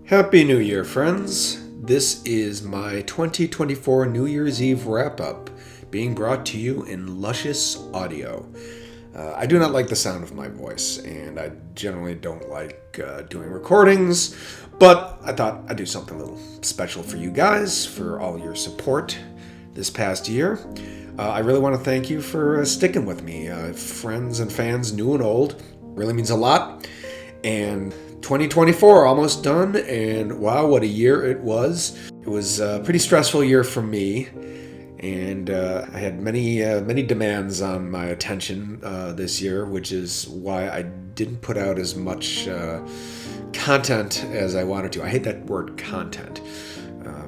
Happy New Year, friends. This is my 2024 New Year's Eve wrap-up, being brought to you in luscious audio. I do not like the sound of my voice, and I generally don't like doing recordings, but I thought I'd do something a little special for you guys, for all your support this past year. I really want to thank you for sticking with me. Friends and fans, new and old, really means a lot. And 2024 almost done, and wow, what a year it was. It was a pretty stressful year for me, and I had many demands on my attention this year, which is why I didn't put out as much content as I wanted to. I hate that word content,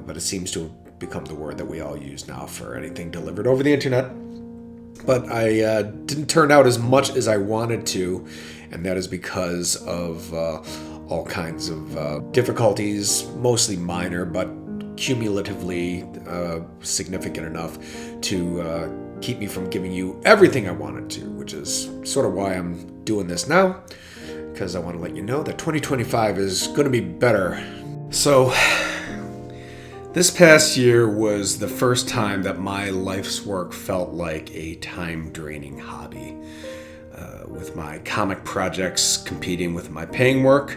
but it seems to have become the word that we all use now for anything delivered over the internet. But I didn't turn out as much as I wanted to, and that is because of all kinds of difficulties, mostly minor, but cumulatively significant enough to keep me from giving you everything I wanted to, which is sort of why I'm doing this now, because I want to let you know that 2025 is going to be better. So, this past year was the first time that my life's work felt like a time-draining hobby. With my comic projects competing with my paying work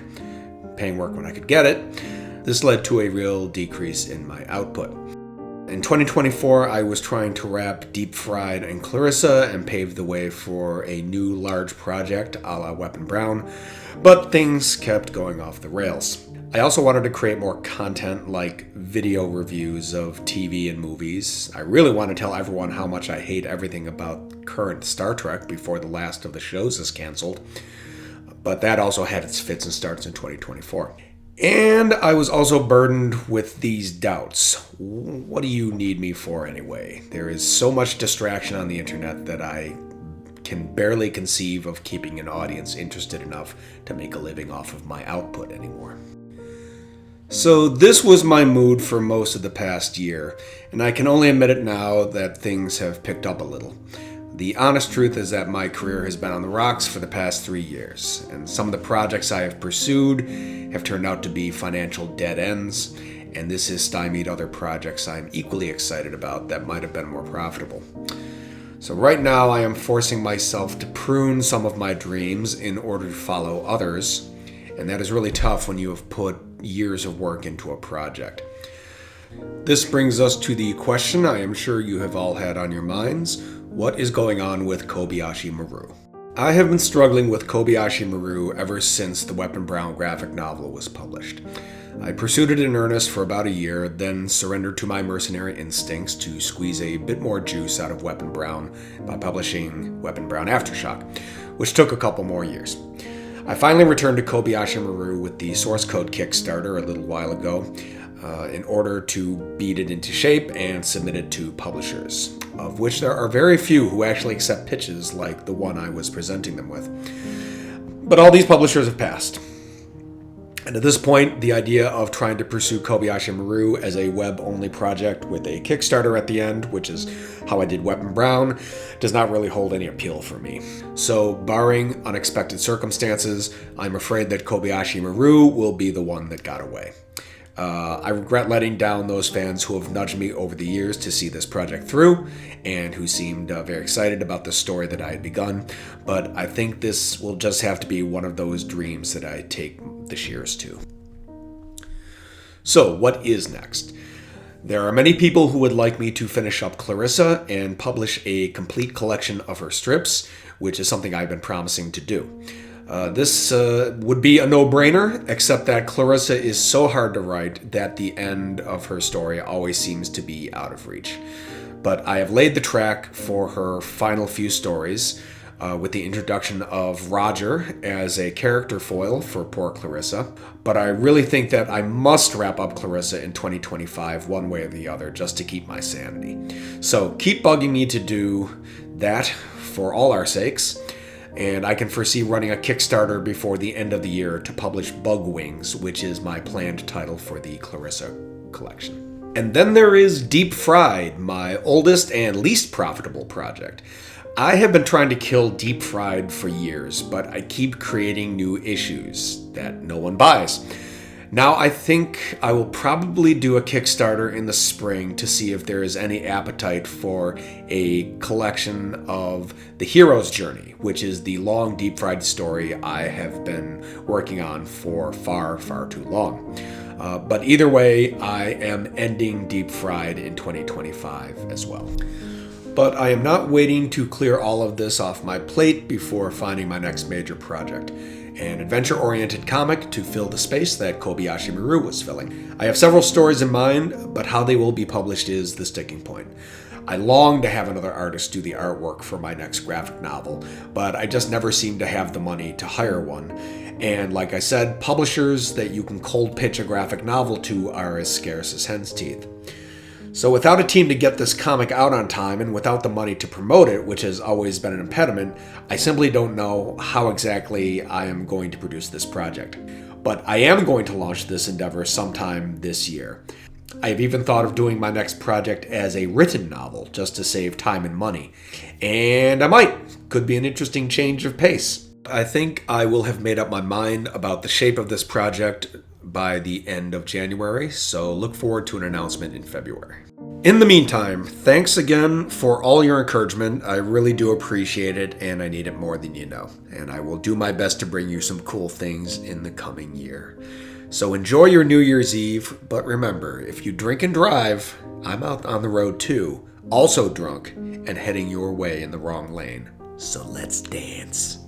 when I could get it, this led to a real decrease in my output. In 2024, I was trying to wrap Deep Fried and Clarissa and pave the way for a new large project a la Weapon Brown, but things kept going off the rails. I also wanted to create more content like video reviews of TV and movies. I really want to tell everyone how much I hate everything about current Star Trek before the last of the shows is canceled. But that also had its fits and starts in 2024. And I was also burdened with these doubts. What do you need me for anyway? There is so much distraction on the internet that I can barely conceive of keeping an audience interested enough to make a living off of my output anymore. So this was my mood for most of the past year, and I can only admit it now that things have picked up a little. The honest truth is that my career has been on the rocks for the past 3 years, and some of the projects I have pursued have turned out to be financial dead ends, and this has stymied other projects I'm equally excited about that might have been more profitable. So right now I am forcing myself to prune some of my dreams in order to follow others, and that is really tough when you have put years of work into a project. This brings us to the question I am sure you have all had on your minds: what is going on with Kobayashi Maru? I have been struggling with Kobayashi Maru ever since the Weapon Brown graphic novel was published. I pursued it in earnest for about a year, then surrendered to my mercenary instincts to squeeze a bit more juice out of Weapon Brown by publishing Weapon Brown Aftershock, which took a couple more years. I finally returned to Kobayashi Maru with the source code Kickstarter a little while ago in order to beat it into shape and submit it to publishers, of which there are very few who actually accept pitches like the one I was presenting them with. But all these publishers have passed. And at this point, the idea of trying to pursue Kobayashi Maru as a web-only project with a Kickstarter at the end, which is how I did Weapon Brown, does not really hold any appeal for me. So, barring unexpected circumstances, I'm afraid that Kobayashi Maru will be the one that got away. I regret letting down those fans who have nudged me over the years to see this project through, and who seemed very excited about the story that I had begun, but I think this will just have to be one of those dreams that I take the shears to. So, what is next? There are many people who would like me to finish up Clarissa and publish a complete collection of her strips, which is something I've been promising to do. This would be a no-brainer, except that Clarissa is so hard to write that the end of her story always seems to be out of reach. But I have laid the track for her final few stories, with the introduction of Roger as a character foil for poor Clarissa. But I really think that I must wrap up Clarissa in 2025 one way or the other just to keep my sanity. So keep bugging me to do that for all our sakes. And I can foresee running a Kickstarter before the end of the year to publish Bug Wings, which is my planned title for the Clarissa collection. And then there is Deep Fried, my oldest and least profitable project. I have been trying to kill Deep Fried for years, but I keep creating new issues that no one buys. Now I think I will probably do a Kickstarter in the spring to see if there is any appetite for a collection of The Hero's Journey, which is the long Deep Fried story I have been working on for far, far too long. But either way, I am ending Deep Fried in 2025 as well. But I am not waiting to clear all of this off my plate before finding my next major project. An adventure-oriented comic to fill the space that Kobayashi Maru was filling. I have several stories in mind, but how they will be published is the sticking point. I long to have another artist do the artwork for my next graphic novel, but I just never seem to have the money to hire one. And like I said, publishers that you can cold pitch a graphic novel to are as scarce as hen's teeth. So without a team to get this comic out on time and without the money to promote it, which has always been an impediment, I simply don't know how exactly I am going to produce this project. But I am going to launch this endeavor sometime this year. I have even thought of doing my next project as a written novel, just to save time and money. And I might. Could be an interesting change of pace. I think I will have made up my mind about the shape of this project by the end of January, so look forward to an announcement in February. In the meantime, thanks again for all your encouragement. I really do appreciate it, and I need it more than you know. And I will do my best to bring you some cool things in the coming year. So enjoy your New Year's Eve, but remember, if you drink and drive, I'm out on the road too, also drunk, and heading your way in the wrong lane. So let's dance.